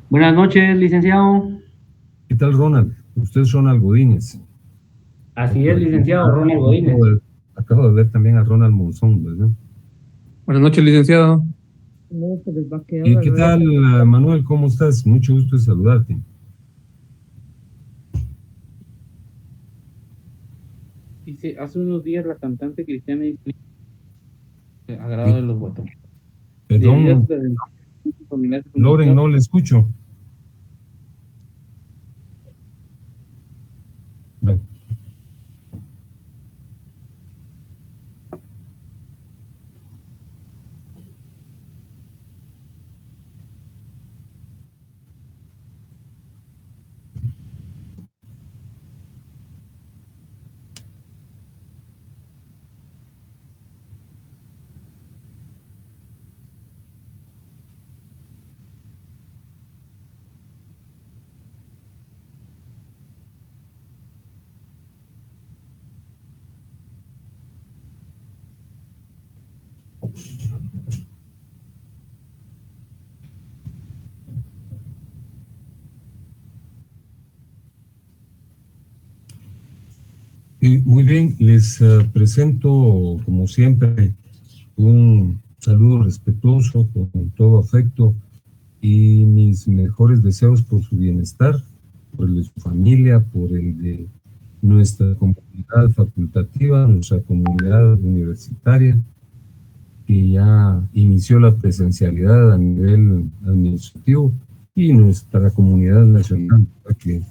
Buenas noches, licenciado. ¿Qué tal, Ronald? Usted es Ronald Godínez. Así Por es, aquí licenciado Ronald Godínez. acabo de ver también a Ronald Monzón, ¿verdad? Buenas noches, licenciado. No, se les va a quedar ¿Y la qué red. tal, Manuel? ¿Cómo estás? Mucho gusto de saludarte. Dice, hace unos días la cantante cristiana dice, agrado Sí. de los votos. Debido a Perdón, su familiar Loren, comunicación, no le escucho. Bueno, y muy bien, les presento, como siempre, un saludo respetuoso, con todo afecto, y mis mejores deseos por su bienestar, por el de su familia, por el de nuestra comunidad facultativa, nuestra comunidad universitaria, que ya inició la presencialidad a nivel administrativo, y nuestra comunidad nacional, para que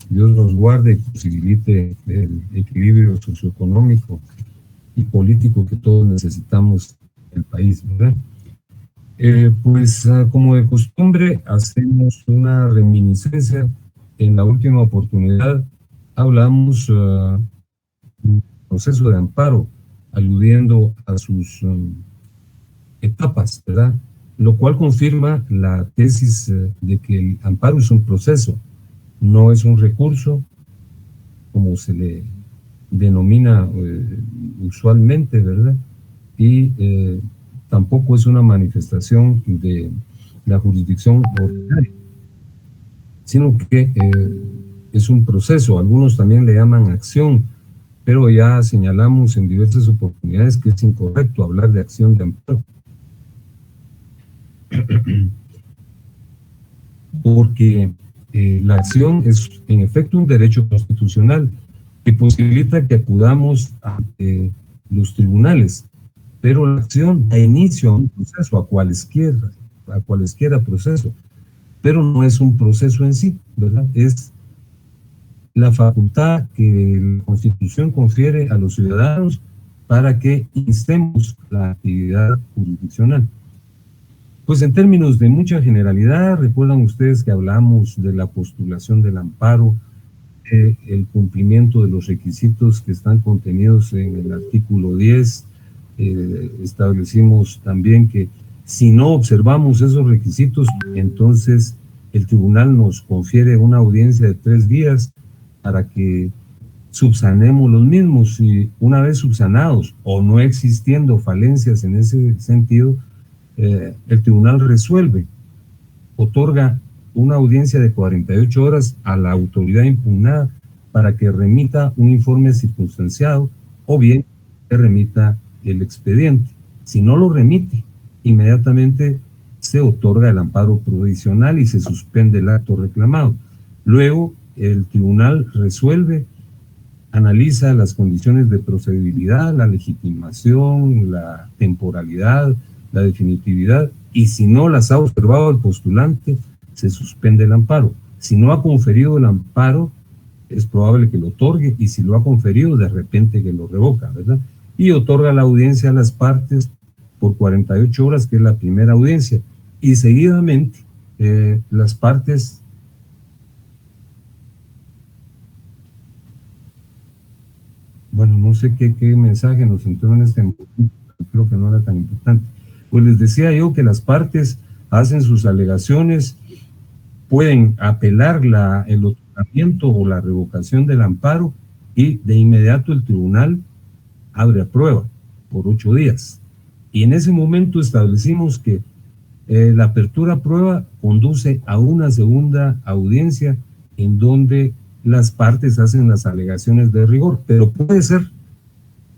Dios nos guarde y posibilite el equilibrio socioeconómico y político que todos necesitamos en el país, ¿verdad? Como de costumbre, hacemos una reminiscencia. En la última oportunidad hablamos del proceso de amparo, aludiendo a sus etapas, ¿verdad? Lo cual confirma la tesis de que el amparo es un proceso, no es un recurso, como se le denomina usualmente, ¿verdad? Y tampoco es una manifestación de la jurisdicción ordinaria, sino que es un proceso. Algunos también le llaman acción, pero ya señalamos en diversas oportunidades que es incorrecto hablar de acción de amparo, porque la acción es en efecto un derecho constitucional que posibilita que acudamos ante los tribunales, pero la acción da inicio a un proceso, a cualesquiera proceso, pero no es un proceso en sí, ¿verdad? Es la facultad que la Constitución confiere a los ciudadanos para que instemos la actividad jurisdiccional. Pues en términos de mucha generalidad, recuerdan ustedes que hablamos de la postulación del amparo, el cumplimiento de los requisitos que están contenidos en el artículo 10. Establecimos también que si no observamos esos requisitos, entonces el tribunal nos confiere una audiencia de 3 días para que subsanemos los mismos, y una vez subsanados o no existiendo falencias en ese sentido, el tribunal resuelve, otorga una audiencia de 48 horas a la autoridad impugnada para que remita un informe circunstanciado o bien que remita el expediente. Si no lo remite, inmediatamente se otorga el amparo provisional y se suspende el acto reclamado. Luego, el tribunal resuelve, analiza las condiciones de procedibilidad, la legitimación, la temporalidad, la definitividad, y si no las ha observado el postulante, se suspende el amparo. Si no ha conferido el amparo, es probable que lo otorgue, y si lo ha conferido, de repente que lo revoca, ¿verdad? Y otorga la audiencia a las partes por 48 horas, que es la primera audiencia, y seguidamente las partes bueno, no sé qué mensaje nos entró en este momento, creo que no era tan importante. Pues les decía yo que las partes hacen sus alegaciones, pueden apelar el otorgamiento o la revocación del amparo, y de inmediato el tribunal abre a prueba por 8 días. Y en ese momento establecimos que la apertura a prueba conduce a una segunda audiencia en donde las partes hacen las alegaciones de rigor, pero puede ser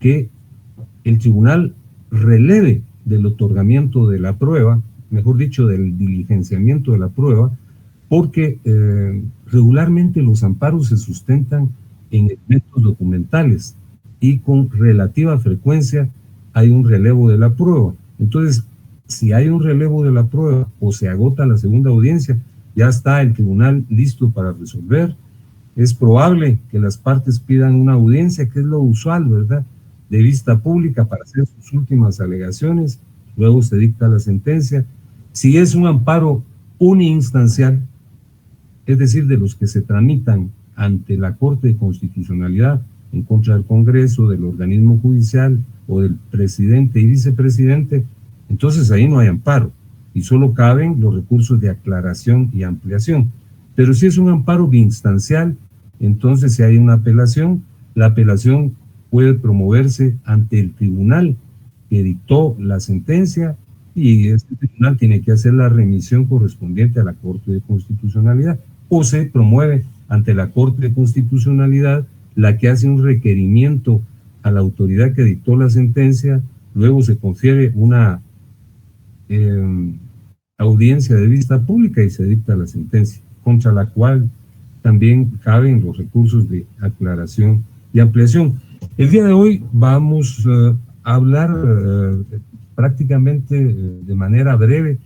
que el tribunal releve del otorgamiento de la prueba, mejor dicho, del diligenciamiento de la prueba, porque regularmente los amparos se sustentan en elementos documentales y con relativa frecuencia hay un relevo de la prueba. Entonces, si hay un relevo de la prueba o se agota la segunda audiencia, ya está el tribunal listo para resolver. Es probable que las partes pidan una audiencia, que es lo usual, ¿verdad?, de vista pública para hacer sus últimas alegaciones, luego se dicta la sentencia. Si es un amparo uninstancial, es decir, de los que se tramitan ante la Corte de Constitucionalidad en contra del Congreso, del organismo judicial o del presidente y vicepresidente, entonces ahí no hay amparo y solo caben los recursos de aclaración y ampliación. Pero si es un amparo biinstancial, entonces si hay una apelación, la apelación puede promoverse ante el tribunal que dictó la sentencia y este tribunal tiene que hacer la remisión correspondiente a la Corte de Constitucionalidad, o se promueve ante la Corte de Constitucionalidad, la que hace un requerimiento a la autoridad que dictó la sentencia, luego se confiere una audiencia de vista pública y se dicta la sentencia, contra la cual también caben los recursos de aclaración y ampliación. El día de hoy vamos a hablar prácticamente de manera breve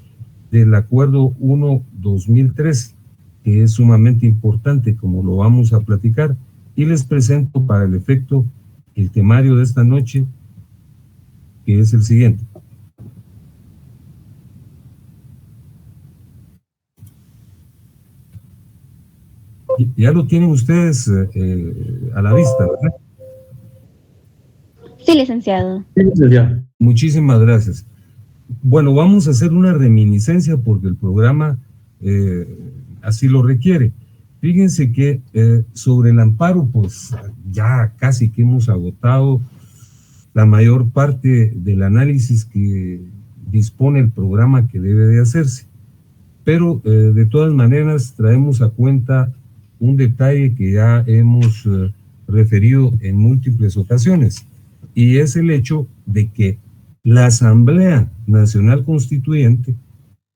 del Acuerdo 1-2013, que es sumamente importante, como lo vamos a platicar, y les presento para el efecto el temario de esta noche, que es el siguiente. Ya lo tienen ustedes a la vista, ¿verdad? Sí, licenciado. Sí, licenciado. Muchísimas gracias. Bueno, vamos a hacer una reminiscencia porque el programa así lo requiere. Fíjense que sobre el amparo, pues ya casi que hemos agotado la mayor parte del análisis que dispone el programa que debe de hacerse. Pero de todas maneras traemos a cuenta un detalle que ya hemos referido en múltiples ocasiones, y es el hecho de que la Asamblea Nacional Constituyente,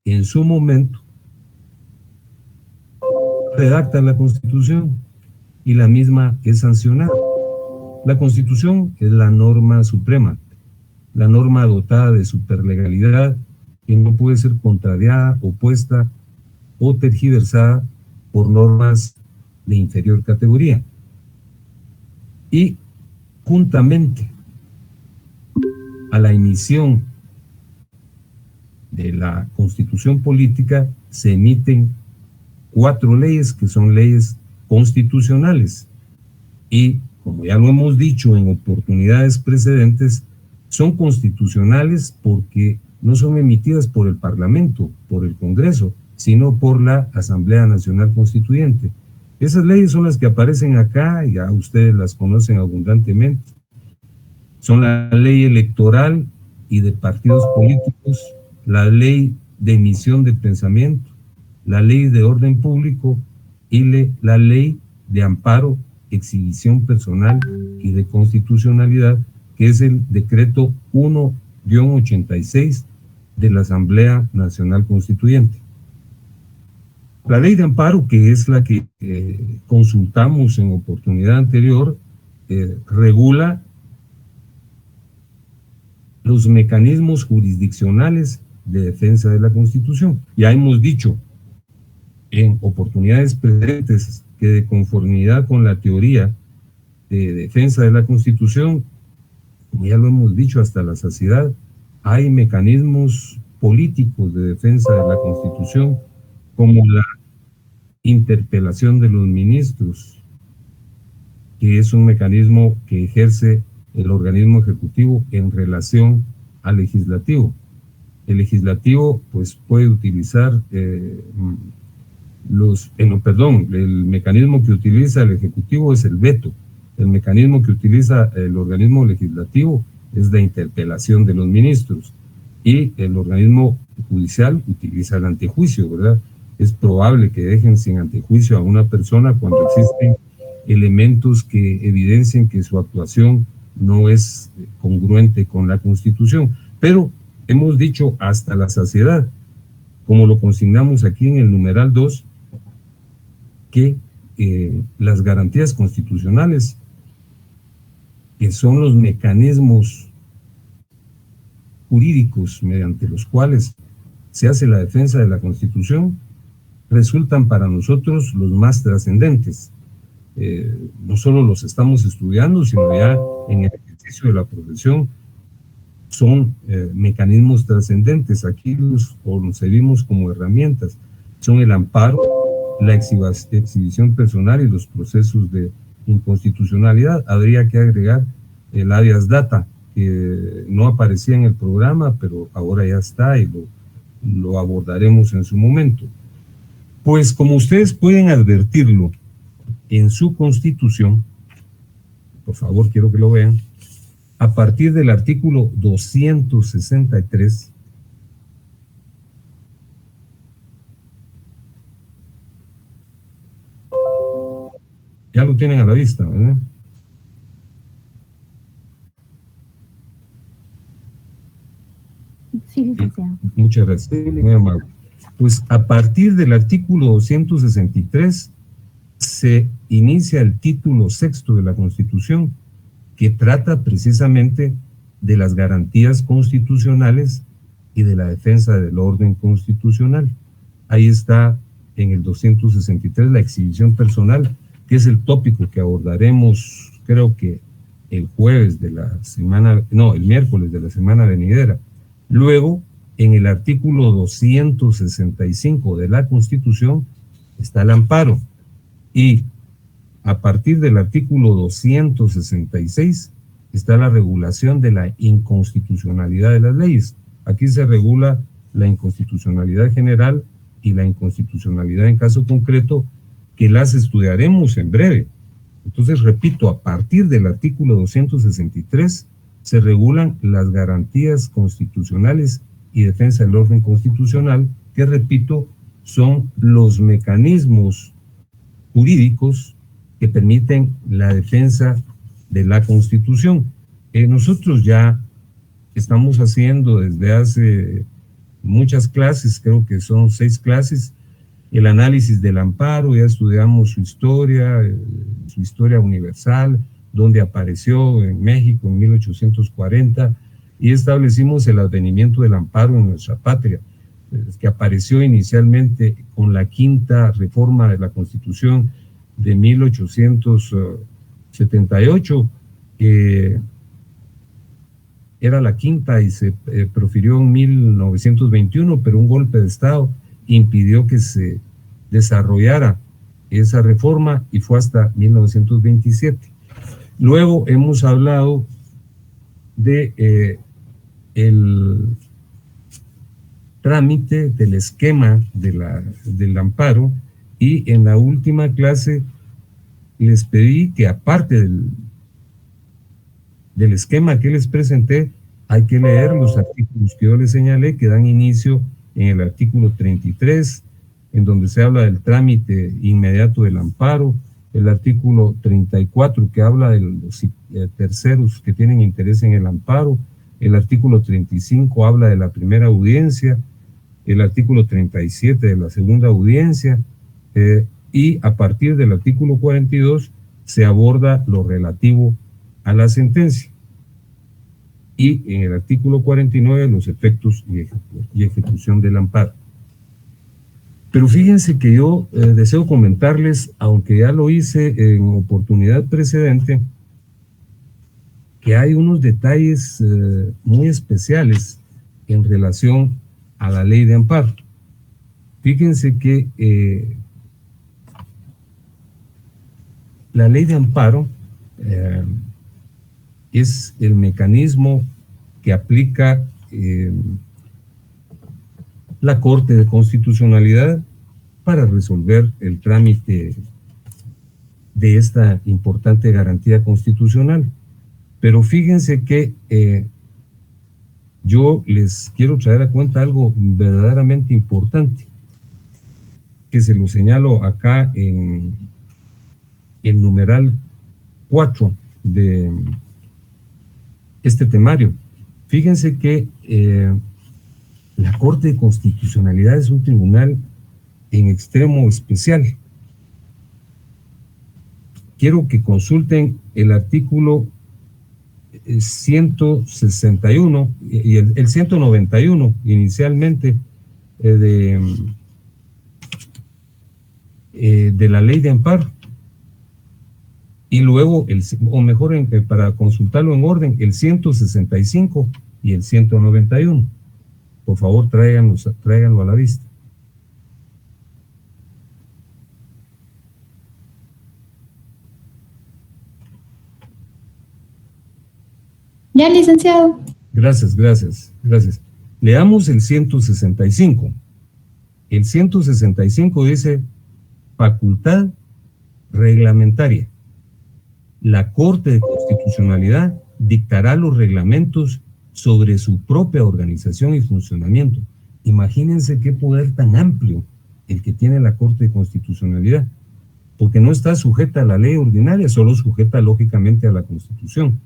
en su momento, redacta la Constitución y la misma es sancionada. La Constitución es la norma suprema, la norma dotada de superlegalidad que no puede ser contrariada, opuesta o tergiversada por normas de inferior categoría. Y juntamente a la emisión de la Constitución política se emiten 4 leyes que son leyes constitucionales y, como ya lo hemos dicho en oportunidades precedentes, son constitucionales porque no son emitidas por el Parlamento, por el Congreso, sino por la Asamblea Nacional Constituyente. Esas leyes son las que aparecen acá, ya ustedes las conocen abundantemente. Son la ley electoral y de partidos políticos, la ley de emisión de pensamiento, la ley de orden público y la ley de amparo, exhibición personal y de constitucionalidad, que es el decreto 1-86 de la Asamblea Nacional Constituyente. La ley de amparo, que es la que consultamos en oportunidad anterior, regula los mecanismos jurisdiccionales de defensa de la Constitución. Ya hemos dicho en oportunidades precedentes que, de conformidad con la teoría de defensa de la Constitución, ya lo hemos dicho hasta la saciedad, hay mecanismos políticos de defensa de la Constitución, como la interpelación de los ministros, que es un mecanismo que ejerce el organismo ejecutivo en relación al legislativo. El legislativo pues puede utilizar el mecanismo que utiliza el ejecutivo es el veto. El mecanismo que utiliza el organismo legislativo es la interpelación de los ministros. y el organismo judicial utiliza el antejuicio, ¿verdad? Es probable que dejen sin antejuicio a una persona cuando existen elementos que evidencien que su actuación no es congruente con la Constitución. Pero hemos dicho hasta la saciedad, como lo consignamos aquí en el numeral 2, que las garantías constitucionales, que son los mecanismos jurídicos mediante los cuales se hace la defensa de la Constitución, resultan para nosotros los más trascendentes. No solo los estamos estudiando, sino ya en el ejercicio de la profesión son mecanismos trascendentes. Aquí los concebimos como herramientas. Son el amparo, la exhibición personal y los procesos de inconstitucionalidad. Habría que agregar el habeas data, que no aparecía en el programa, pero ahora ya está y lo abordaremos en su momento. Pues como ustedes pueden advertirlo en su Constitución, por favor quiero que lo vean, a partir del artículo 263, ya lo tienen a la vista, ¿verdad? Sí, licenciado. Muchas gracias, muy amable. Pues a partir del artículo 263 se inicia el título sexto de la Constitución, que trata precisamente de las garantías constitucionales y de la defensa del orden constitucional. Ahí está en el 263 la exhibición personal, que es el tópico que abordaremos, creo que el jueves de la semana, no, el miércoles de la semana venidera. Luego, en el artículo 265 de la Constitución está el amparo, y a partir del artículo 266 está la regulación de la inconstitucionalidad de las leyes. Aquí se regula la inconstitucionalidad general y la inconstitucionalidad en caso concreto, que las estudiaremos en breve. Entonces, repito, a partir del artículo 263 se regulan las garantías constitucionales y defensa del orden constitucional, que, repito, son los mecanismos jurídicos que permiten la defensa de la Constitución. Nosotros ya estamos haciendo desde hace muchas clases, creo que son 6 clases, el análisis del amparo. Ya estudiamos su historia universal, donde apareció en México en 1840, y establecimos el advenimiento del amparo en nuestra patria, que apareció inicialmente con la 5ª reforma de la Constitución de 1878, que era la 5ª y se profirió en 1921, pero un golpe de Estado impidió que se desarrollara esa reforma y fue hasta 1927. Luego hemos hablado de el trámite del esquema del amparo, y en la última clase les pedí que, aparte del esquema que les presenté, hay que leer los artículos que yo les señalé, que dan inicio en el artículo 33, en donde se habla del trámite inmediato del amparo, el artículo 34, que habla de los terceros que tienen interés en el amparo, el artículo 35 habla de la primera audiencia, el artículo 37 de la segunda audiencia, y a partir del artículo 42 se aborda lo relativo a la sentencia, y en el artículo 49 los efectos y ejecución del amparo. Pero fíjense que yo deseo comentarles, aunque ya lo hice en oportunidad precedente, que hay unos detalles muy especiales en relación a la ley de amparo. Fíjense que la ley de amparo es el mecanismo que aplica la Corte de Constitucionalidad para resolver el trámite de esta importante garantía constitucional. Pero fíjense que yo les quiero traer a cuenta algo verdaderamente importante, que se lo señalo acá en el numeral 4 de este temario. Fíjense que la Corte de Constitucionalidad es un tribunal en extremo especial. Quiero que consulten el artículo 161 y el 191 inicialmente de la ley de amparo, y luego, para consultarlo en orden, el 165 y el 191. Por favor, tráiganlo a la vista. Ya, licenciado. Gracias. Leamos el 165. El 165 dice: facultad reglamentaria. La Corte de Constitucionalidad dictará los reglamentos sobre su propia organización y funcionamiento. Imagínense qué poder tan amplio el que tiene la Corte de Constitucionalidad, porque no está sujeta a la ley ordinaria, solo sujeta lógicamente a la Constitución.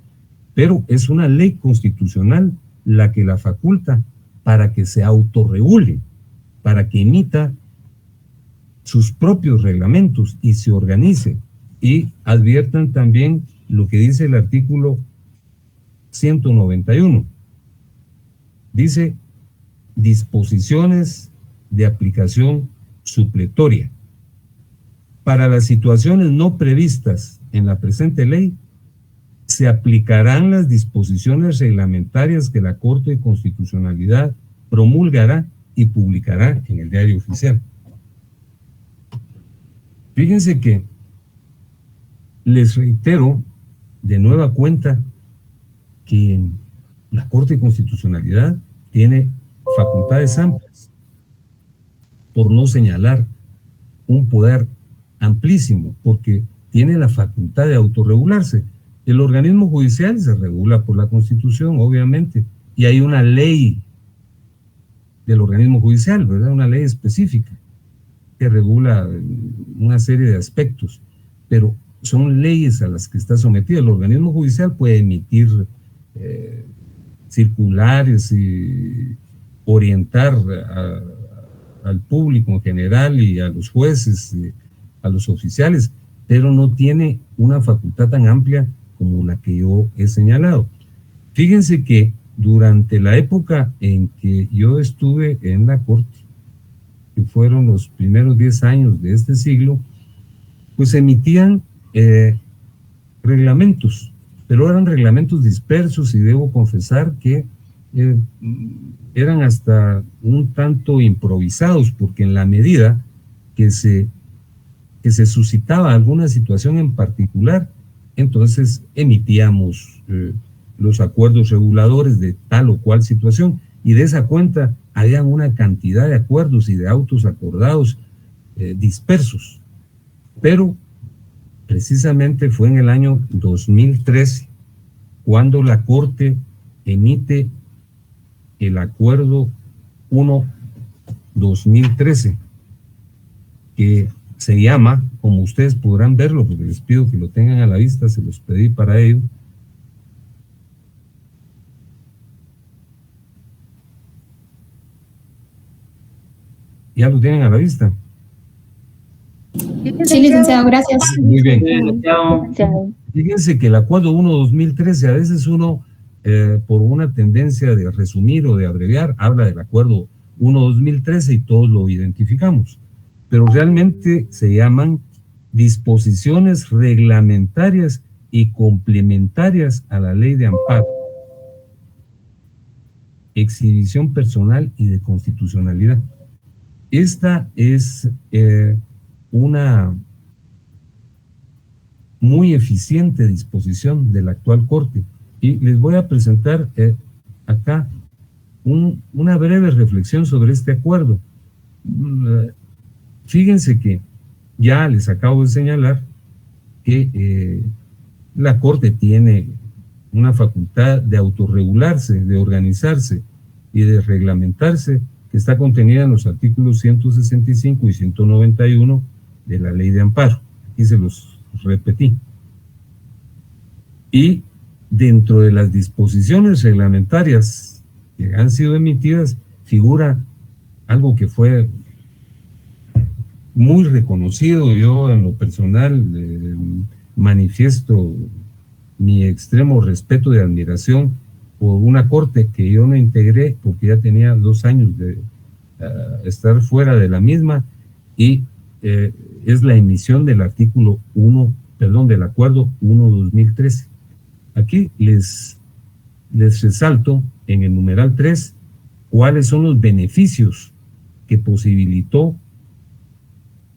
Pero es una ley constitucional la que la faculta para que se autorregule, para que emita sus propios reglamentos y se organice. Y adviertan también lo que dice el artículo 191. Dice: disposiciones de aplicación supletoria. Para las situaciones no previstas en la presente ley, se aplicarán las disposiciones reglamentarias que la Corte de Constitucionalidad promulgará y publicará en el Diario Oficial. Fíjense que les reitero de nueva cuenta que la Corte de Constitucionalidad tiene facultades amplias, por no señalar un poder amplísimo, porque tiene la facultad de autorregularse. El organismo judicial se regula por la Constitución, obviamente, y hay una ley del organismo judicial, ¿verdad? Una ley específica que regula una serie de aspectos, pero son leyes a las que está sometido. El organismo judicial puede emitir circulares y orientar al público en general y a los jueces, a los oficiales, pero no tiene una facultad tan amplia como la que yo he señalado. Fíjense que durante la época en que yo estuve en la Corte, que fueron los primeros 10 años de este siglo, pues emitían reglamentos, pero eran reglamentos dispersos y debo confesar que eran hasta un tanto improvisados, porque en la medida que se suscitaba alguna situación en particular, entonces emitíamos los acuerdos reguladores de tal o cual situación, y de esa cuenta había una cantidad de acuerdos y de autos acordados dispersos. Pero precisamente fue en el año 2013 cuando la Corte emite el Acuerdo 1-2013, que se llama, como ustedes podrán verlo, porque les pido que lo tengan a la vista, se los pedí para ello. ¿Ya lo tienen a la vista? Sí, licenciado, gracias. Muy bien. Licenciado. Fíjense que el Acuerdo 1-2013, a veces uno, por una tendencia de resumir o de abreviar, habla del Acuerdo 1-2013 y todos lo identificamos, pero realmente se llaman disposiciones reglamentarias y complementarias a la Ley de Amparo, exhibición personal y de constitucionalidad. Esta es una muy eficiente disposición de la actual Corte, y les voy a presentar acá una breve reflexión sobre este acuerdo. Fíjense que ya les acabo de señalar que la Corte tiene una facultad de autorregularse, de organizarse, y de reglamentarse, que está contenida en los artículos 165 y 191 de la Ley de Amparo. Aquí se los repetí. Y dentro de las disposiciones reglamentarias que han sido emitidas, figura algo que fue muy reconocido. Yo en lo personal manifiesto mi extremo respeto y admiración por una corte que yo me integré porque ya tenía 2 años de estar fuera de la misma, y es la emisión del artículo 1, perdón, del acuerdo 1/2013. Aquí les resalto en el numeral 3 cuáles son los beneficios que posibilitó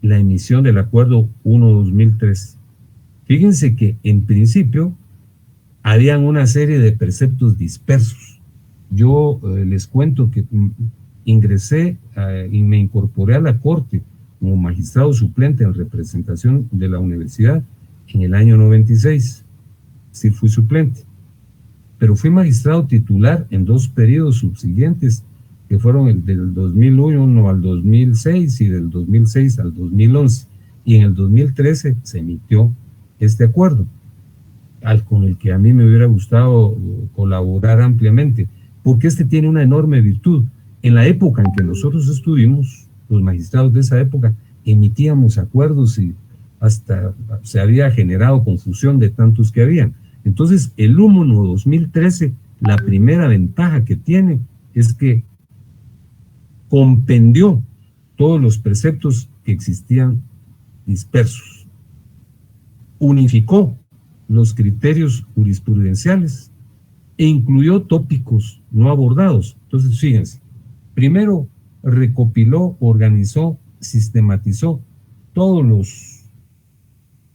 la emisión del acuerdo 1/2003. Fíjense que en principio habían una serie de preceptos dispersos. Yo les cuento que ingresé y me incorporé a la Corte como magistrado suplente en representación de la universidad en el año 96. Sí, fui suplente, pero fui magistrado titular en 2 periodos subsiguientes, que fueron el del 2001 al 2006 y del 2006 al 2011, y en el 2013 se emitió este acuerdo, con el que a mí me hubiera gustado colaborar ampliamente, porque este tiene una enorme virtud. En la época en que nosotros estuvimos, los magistrados de esa época, emitíamos acuerdos y hasta se había generado confusión de tantos que habían. Entonces, el 1/2013, la primera ventaja que tiene es que compendió todos los preceptos que existían dispersos, unificó los criterios jurisprudenciales e incluyó tópicos no abordados. Entonces, fíjense, primero recopiló, organizó, sistematizó todos los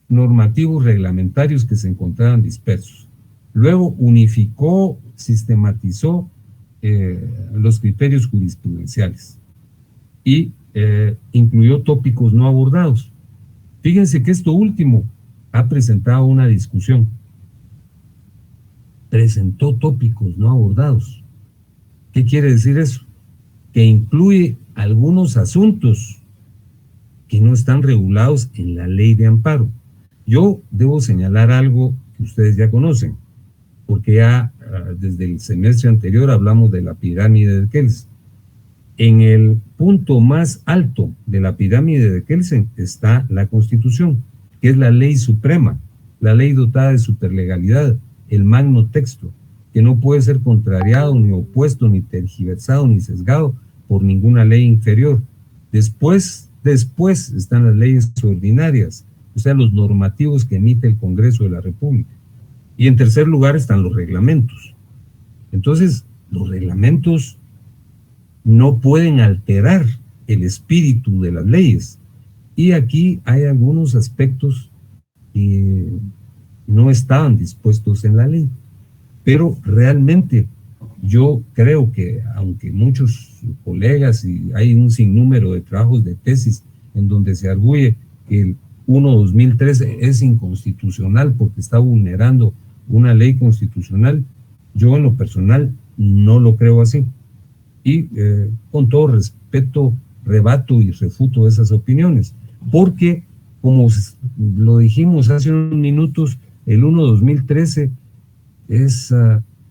normativos reglamentarios que se encontraban dispersos. Luego unificó, sistematizó los criterios jurisprudenciales y incluyó tópicos no abordados. Fíjense que esto último ha presentado una discusión. Presentó tópicos no abordados. ¿Qué quiere decir eso? Que incluye algunos asuntos que no están regulados en la Ley de Amparo. Yo debo señalar algo que ustedes ya conocen, porque ya desde el semestre anterior hablamos de la pirámide de Kelsen. En el punto más alto de la pirámide de Kelsen está la Constitución, que es la ley suprema, la ley dotada de superlegalidad, el magno texto, que no puede ser contrariado, ni opuesto, ni tergiversado, ni sesgado por ninguna ley inferior. Después están las leyes ordinarias, o sea, los normativos que emite el Congreso de la República. Y en tercer lugar están los reglamentos. Entonces, los reglamentos no pueden alterar el espíritu de las leyes. Y aquí hay algunos aspectos que no estaban dispuestos en la ley. Pero realmente yo creo que, aunque muchos colegas, y hay un sinnúmero de trabajos de tesis en donde se arguye que el 1/2013 es inconstitucional porque está vulnerando una ley constitucional, yo en lo personal no lo creo así. Y con todo respeto rebato y refuto esas opiniones, porque como lo dijimos hace unos minutos, el 1/2013 es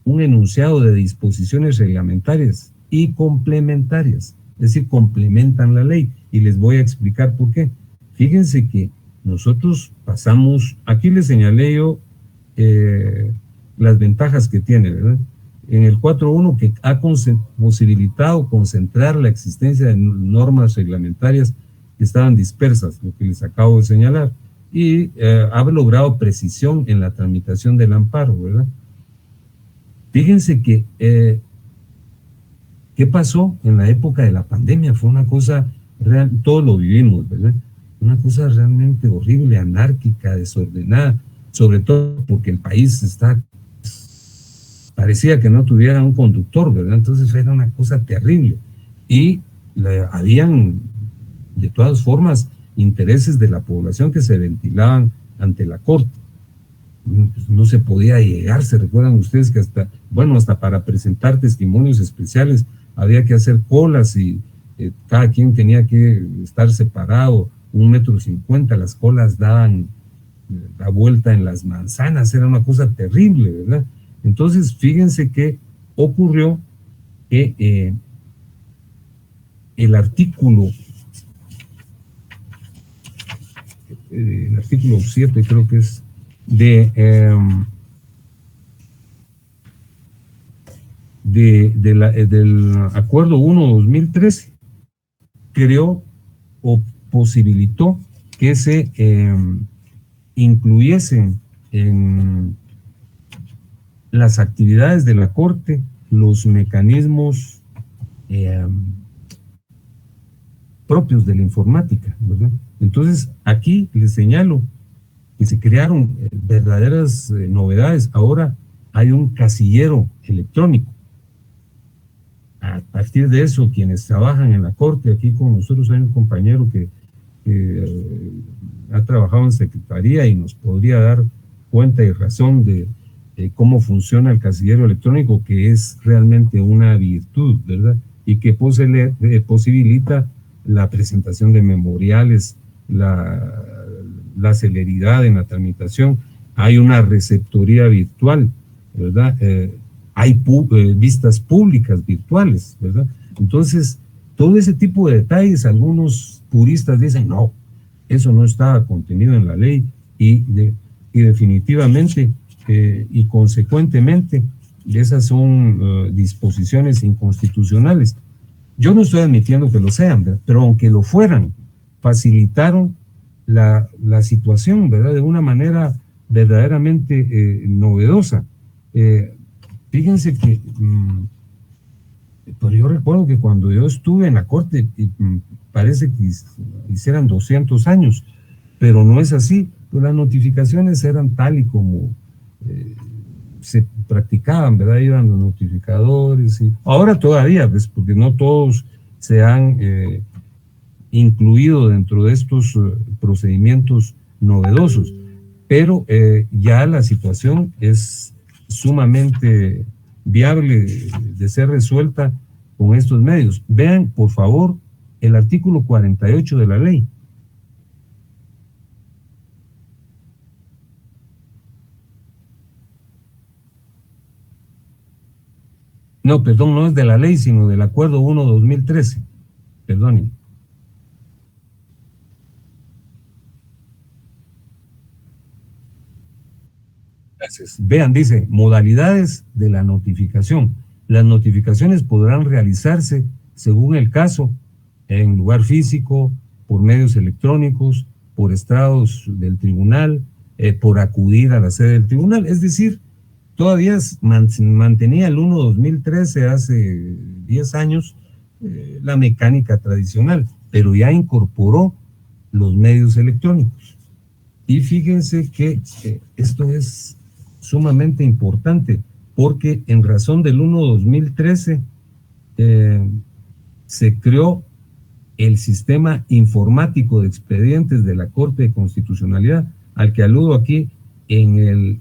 un enunciado de disposiciones reglamentarias y complementarias, es decir, complementan la ley, y les voy a explicar por qué. Fíjense que nosotros pasamos, aquí les señalé yo las ventajas que tiene, ¿verdad? En el 4.1, que ha posibilitado concentrar la existencia de normas reglamentarias que estaban dispersas, lo que les acabo de señalar, y ha logrado precisión en la tramitación del amparo, ¿verdad? Fíjense que ¿qué pasó en la época de la pandemia? Fue una cosa real, todos lo vivimos, ¿verdad? Una cosa realmente horrible, anárquica, desordenada, sobre todo porque el país parecía que no tuviera un conductor, ¿verdad? Entonces era una cosa terrible. Y habían, de todas formas, intereses de la población que se ventilaban ante la Corte. no se podía llegar. Se recuerdan ustedes que hasta para presentar testimonios especiales había que hacer colas y cada quien tenía que estar separado 1,50 m. Las colas daban la vuelta en las manzanas, era una cosa terrible, ¿verdad? Entonces, fíjense que ocurrió que el artículo 7, creo que es, del Acuerdo 1/2013, creó o posibilitó que se incluyesen en las actividades de la Corte los mecanismos propios de la informática, ¿verdad? Entonces, aquí les señalo que se crearon verdaderas novedades. Ahora hay un casillero electrónico. A partir de eso, quienes trabajan en la Corte, aquí con nosotros hay un compañero que ha trabajado en secretaría y nos podría dar cuenta y razón de cómo funciona el casillero electrónico, que es realmente una virtud, ¿verdad? Y que posibilita la presentación de memoriales, la celeridad en la tramitación. Hay una receptoría virtual, ¿verdad? Hay vistas públicas virtuales, ¿verdad? Entonces, todo ese tipo de detalles, algunos puristas dicen, no, eso no estaba contenido en la ley, y definitivamente y consecuentemente esas son disposiciones inconstitucionales. Yo no estoy admitiendo que lo sean, ¿verdad? Pero aunque lo fueran, facilitaron la situación, ¿verdad? De una manera verdaderamente novedosa. Fíjense que pero yo recuerdo que cuando yo estuve en la Corte, parece que hicieran 200 años, pero no es así. Pues las notificaciones eran tal y como se practicaban, ¿verdad? Iban los notificadores. Y ahora todavía, pues, porque no todos se han incluido dentro de estos procedimientos novedosos, pero ya la situación es sumamente viable de ser resuelta con estos medios. Vean, por favor, el artículo 48 de la ley. No, perdón, no es de la ley, sino del Acuerdo 1/2013. Perdonen. Gracias. Vean, dice, modalidades de la notificación. Las notificaciones podrán realizarse, según el caso, en lugar físico, por medios electrónicos, por estrados del tribunal, por acudir a la sede del tribunal. Es decir, todavía mantenía el 1/2013, hace 10 años, la mecánica tradicional, pero ya incorporó los medios electrónicos. Y fíjense que esto es sumamente importante, porque en razón del 1/2013 se creó el sistema informático de expedientes de la Corte de Constitucionalidad, al que aludo aquí en el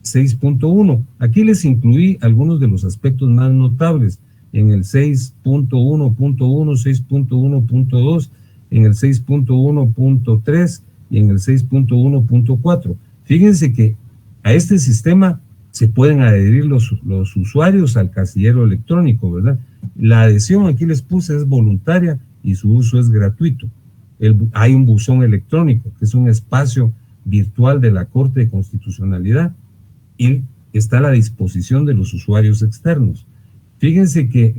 6.1. Aquí les incluí algunos de los aspectos más notables en el 6.1.1, 6.1.2, en el 6.1.3 y en el 6.1.4. Fíjense que a este sistema se pueden adherir los usuarios al casillero electrónico, ¿verdad? La adhesión, aquí les puse, es voluntaria y su uso es gratuito. Hay un buzón electrónico, que es un espacio virtual de la Corte de Constitucionalidad, y está a la disposición de los usuarios externos. Fíjense que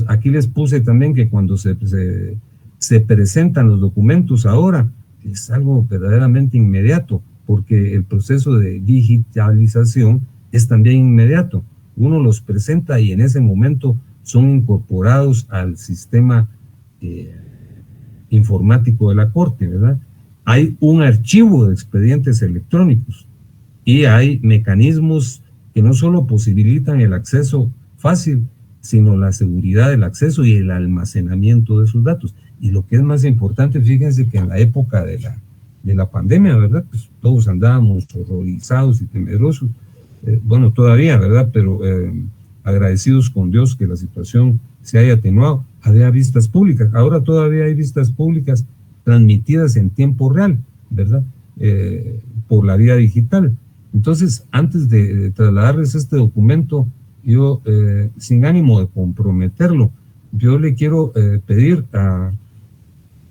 aquí les puse también que cuando se presentan los documentos ahora, es algo verdaderamente inmediato, porque el proceso de digitalización es también inmediato. Uno los presenta y en ese momento son incorporados al sistema informático de la Corte, ¿verdad? Hay un archivo de expedientes electrónicos y hay mecanismos que no solo posibilitan el acceso fácil, sino la seguridad del acceso y el almacenamiento de sus datos. Y lo que es más importante, fíjense que en la época de de la pandemia, ¿verdad? Pues todos andábamos horrorizados y temerosos, bueno, todavía, ¿verdad? Pero agradecidos con Dios que la situación se haya atenuado. Había vistas públicas, ahora todavía hay vistas públicas transmitidas en tiempo real, ¿verdad? Por la vía digital. Entonces, antes de trasladarles este documento, yo, sin ánimo de comprometerlo, yo le quiero pedir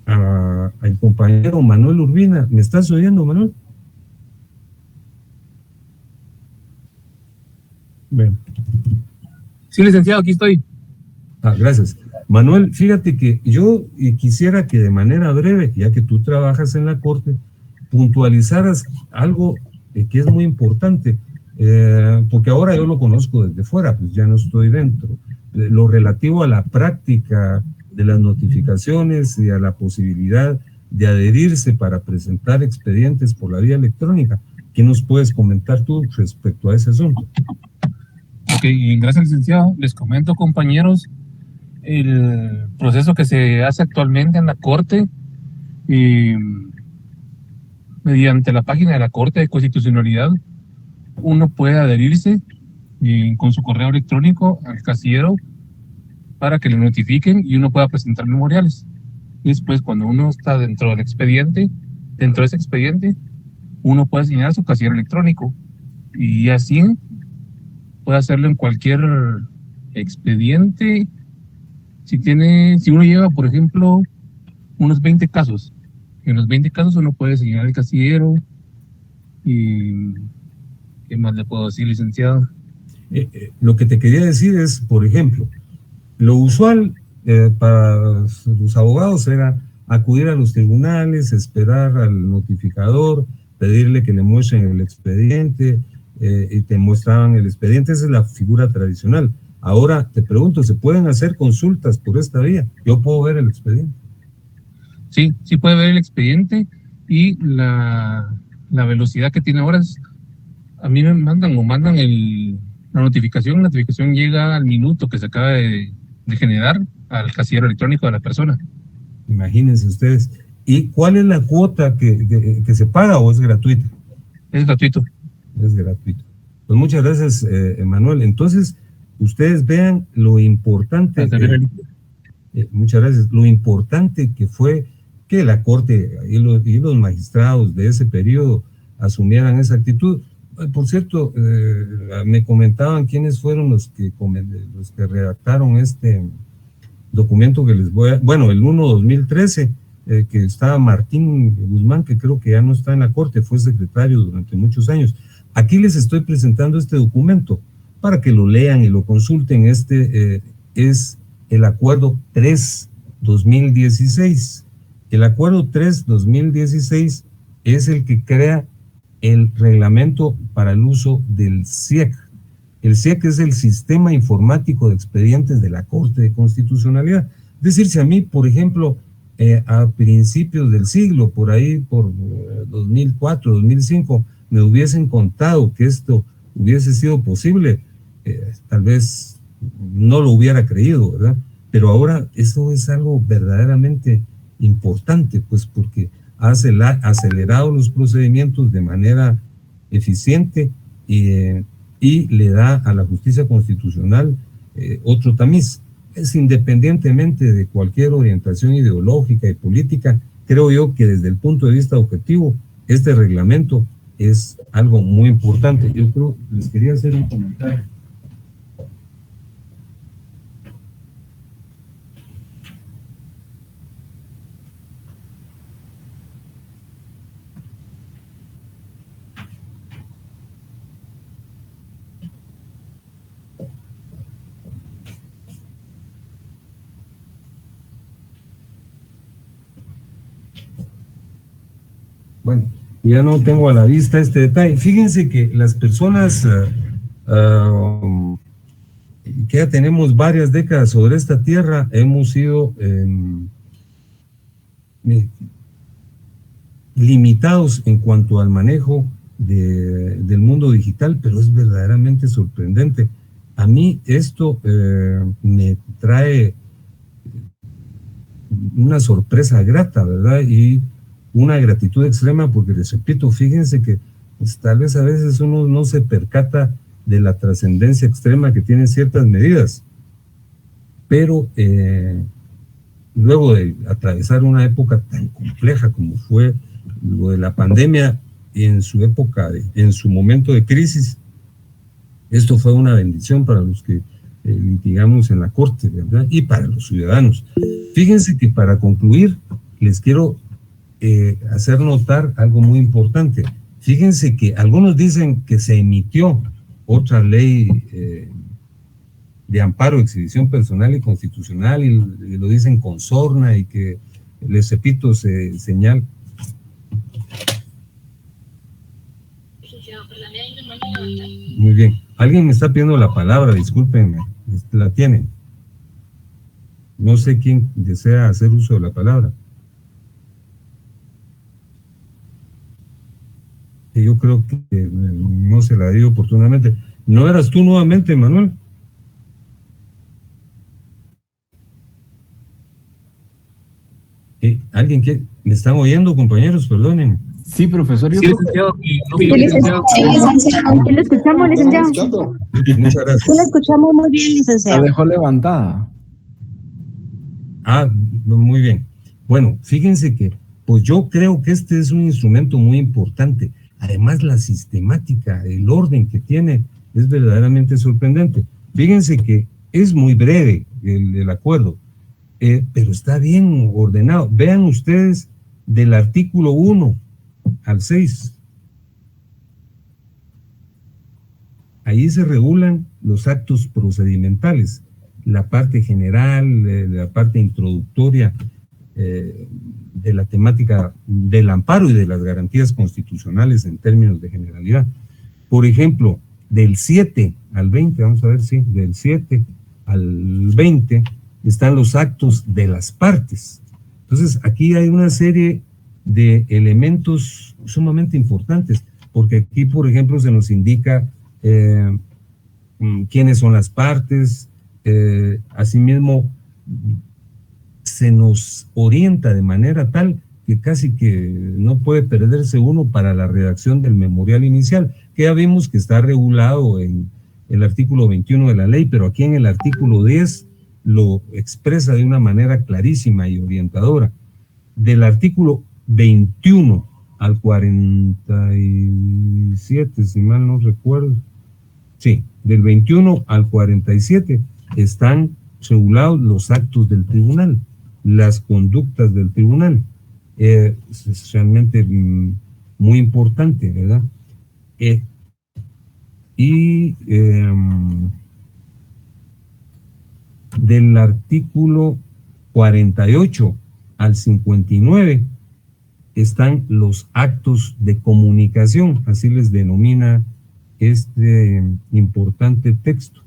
al compañero Manuel Urbina. ¿Me estás oyendo, Manuel? Bien. Sí, licenciado, aquí estoy. Gracias. Manuel, fíjate que yo quisiera que de manera breve, ya que tú trabajas en la Corte, puntualizaras algo que es muy importante, porque ahora yo lo conozco desde fuera, pues ya no estoy dentro. Lo relativo a la práctica de las notificaciones y a la posibilidad de adherirse para presentar expedientes por la vía electrónica. ¿Qué nos puedes comentar tú respecto a ese asunto? Ok, gracias, licenciado. Les comento, compañeros, el proceso que se hace actualmente en la Corte, mediante la página de la Corte de Constitucionalidad, uno puede adherirse con su correo electrónico al casillero para que le notifiquen y uno pueda presentar memoriales. Y después, cuando uno está dentro del expediente, dentro de ese expediente, uno puede asignar su casillero electrónico y así puede hacerlo en cualquier expediente. Si uno lleva, por ejemplo, unos 20 casos, en los 20 casos uno puede asignar el casillero. Y ¿qué más le puedo decir, licenciado? Lo que te quería decir es, por ejemplo, lo usual para los abogados era acudir a los tribunales, esperar al notificador, pedirle que le muestren el expediente, y te muestraban el expediente. Esa es la figura tradicional. Ahora te pregunto, ¿se pueden hacer consultas por esta vía? ¿Yo puedo ver el expediente? Sí, sí puede ver el expediente, y la velocidad que tiene ahora es, a mí me mandan la notificación llega al minuto que se acaba de generar al casillero electrónico de la persona. Imagínense ustedes. ¿Y cuál es la cuota que se paga o es gratuita? Es gratuito. Es gratuito. Pues muchas gracias, Manuel. Entonces, ustedes vean lo importante, muchas gracias, lo importante que fue que la Corte y los magistrados de ese periodo asumieran esa actitud. Por cierto, me comentaban quiénes fueron los que redactaron este documento que les voy a... Bueno, el 1/2013, que estaba Martín Guzmán, que creo que ya no está en la Corte, fue secretario durante muchos años. Aquí les estoy presentando este documento para que lo lean y lo consulten. Este es el Acuerdo 3/2016. El Acuerdo 3/2016 es el que crea el reglamento para el uso del SIEC. El SIEC es el Sistema Informático de Expedientes de la Corte de Constitucionalidad. Es decir, si a mí, por ejemplo, a principios del siglo, por ahí, por 2004, 2005, me hubiesen contado que esto hubiese sido posible, tal vez no lo hubiera creído, ¿verdad? Pero ahora eso es algo verdaderamente importante, pues porque ha acelerado los procedimientos de manera eficiente y le da a la justicia constitucional otro tamiz. Es independientemente de cualquier orientación ideológica y política, creo yo que desde el punto de vista objetivo, este reglamento es algo muy importante. Yo creo, les quería hacer un comentario. Bueno, ya no tengo a la vista este detalle. Fíjense que las personas que ya tenemos varias décadas sobre esta tierra, hemos sido limitados en cuanto al manejo del mundo digital, pero es verdaderamente sorprendente. A mí esto me trae una sorpresa grata, ¿verdad? Y una gratitud extrema, porque les repito, fíjense que pues, tal vez a veces uno no se percata de la trascendencia extrema que tienen ciertas medidas, pero luego de atravesar una época tan compleja como fue lo de la pandemia en su época, en su momento de crisis, esto fue una bendición para los que litigamos en la Corte, ¿verdad? Y para los ciudadanos. Fíjense que para concluir, les quiero hacer notar algo muy importante. Fíjense que algunos dicen que se emitió otra ley de amparo, exhibición personal y constitucional, y lo dicen con sorna, y que, les repito, se señala. Muy bien. Alguien me está pidiendo la palabra, discúlpenme. La tienen. No sé quién desea hacer uso de la palabra. Yo creo que no se la di oportunamente. ¿No eras tú nuevamente, Manuel? ¿Alguien que me están oyendo, compañeros? Perdonen. Sí, profesor. Sí, licenciado. Sí, licenciado. ¿Sí le escuchamos, licenciado? Muchas gracias. Sí le escuchamos muy bien, La licenciado. dejó levantada. Ah, muy bien. Bueno, fíjense que, pues yo creo que este es un instrumento muy importante. Además, la sistemática, el orden que tiene es verdaderamente sorprendente. Fíjense que es muy breve el acuerdo, pero está bien ordenado. Vean ustedes del artículo 1 al 6. Ahí se regulan los actos procedimentales, la parte general, la parte introductoria de la temática del amparo y de las garantías constitucionales en términos de generalidad. Por ejemplo, del 7 al 20, vamos a ver si, del 7 al 20 están los actos de las partes. Entonces, aquí hay una serie de elementos sumamente importantes, porque aquí, por ejemplo, se nos indica quiénes son las partes, asimismo, se nos orienta de manera tal que casi que no puede perderse uno para la redacción del memorial inicial, que ya vimos que está regulado en el artículo 21 de la ley, pero aquí en el artículo 10 lo expresa de una manera clarísima y orientadora. Del artículo 21 al 47, si mal no recuerdo, sí, del 21 al 47 están regulados los actos del tribunal, las conductas del tribunal. Es realmente muy importante, ¿verdad? Del artículo 48 al 59 están los actos de comunicación, así les denomina este importante texto.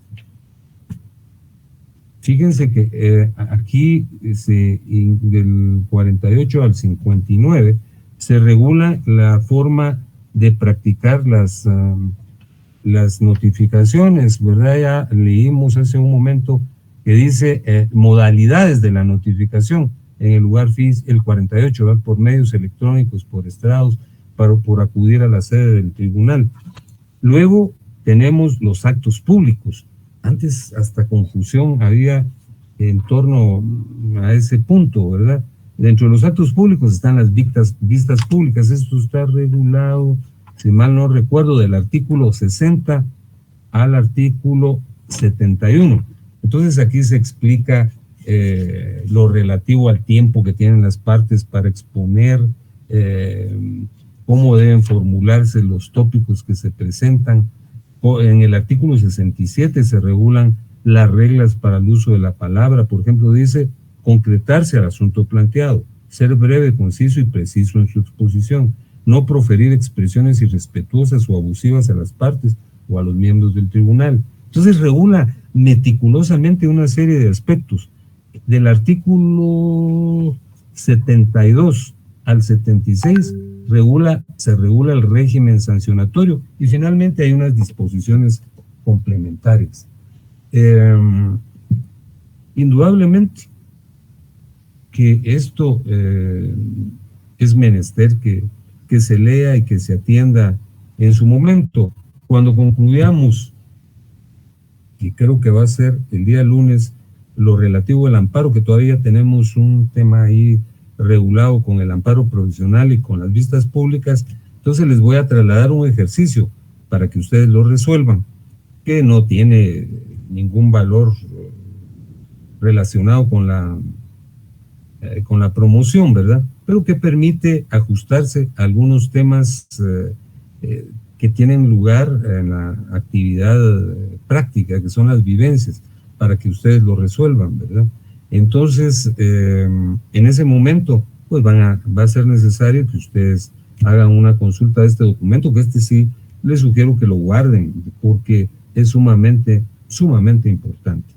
Fíjense que aquí del 48 al 59 se regula la forma de practicar las notificaciones, ¿verdad? Ya leímos hace un momento que dice modalidades de la notificación. En el lugar el 48, ¿verdad? Por medios electrónicos, por estrados, por acudir a la sede del tribunal. Luego tenemos los actos públicos. Antes hasta confusión había en torno a ese punto, ¿verdad? Dentro de los actos públicos están las vistas públicas. Esto está regulado, si mal no recuerdo, del artículo 60 al artículo 71. Entonces aquí se explica lo relativo al tiempo que tienen las partes para exponer, cómo deben formularse los tópicos que se presentan. En el artículo 67 se regulan las reglas para el uso de la palabra. Por ejemplo, dice concretarse al asunto planteado, ser breve, conciso y preciso en su exposición, no proferir expresiones irrespetuosas o abusivas a las partes o a los miembros del tribunal. Entonces regula meticulosamente una serie de aspectos. Del artículo 72 al 76 se regula el régimen sancionatorio y finalmente hay unas disposiciones complementarias. Indudablemente que esto es menester que se lea y que se atienda en su momento. Cuando concluyamos, y creo que va a ser el día lunes, lo relativo al amparo, que todavía tenemos un tema ahí regulado con el amparo provisional y con las vistas públicas, entonces les voy a trasladar un ejercicio para que ustedes lo resuelvan, que no tiene ningún valor relacionado con la promoción, ¿verdad? Pero que permite ajustarse a algunos temas que tienen lugar en la actividad práctica, que son las vivencias, para que ustedes lo resuelvan, ¿verdad? Entonces, en ese momento, pues va a ser necesario que ustedes hagan una consulta de este documento, que sí les sugiero que lo guarden, porque es sumamente importante.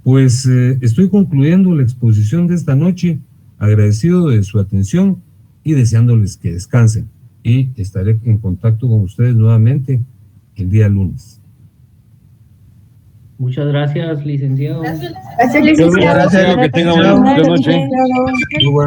Pues estoy concluyendo la exposición de esta noche, agradecido de su atención y deseándoles que descansen. Y estaré en contacto con ustedes nuevamente el día lunes. Muchas gracias, licenciado. Gracias, licenciado. Gracias, que tenga buena noche. Muy buenas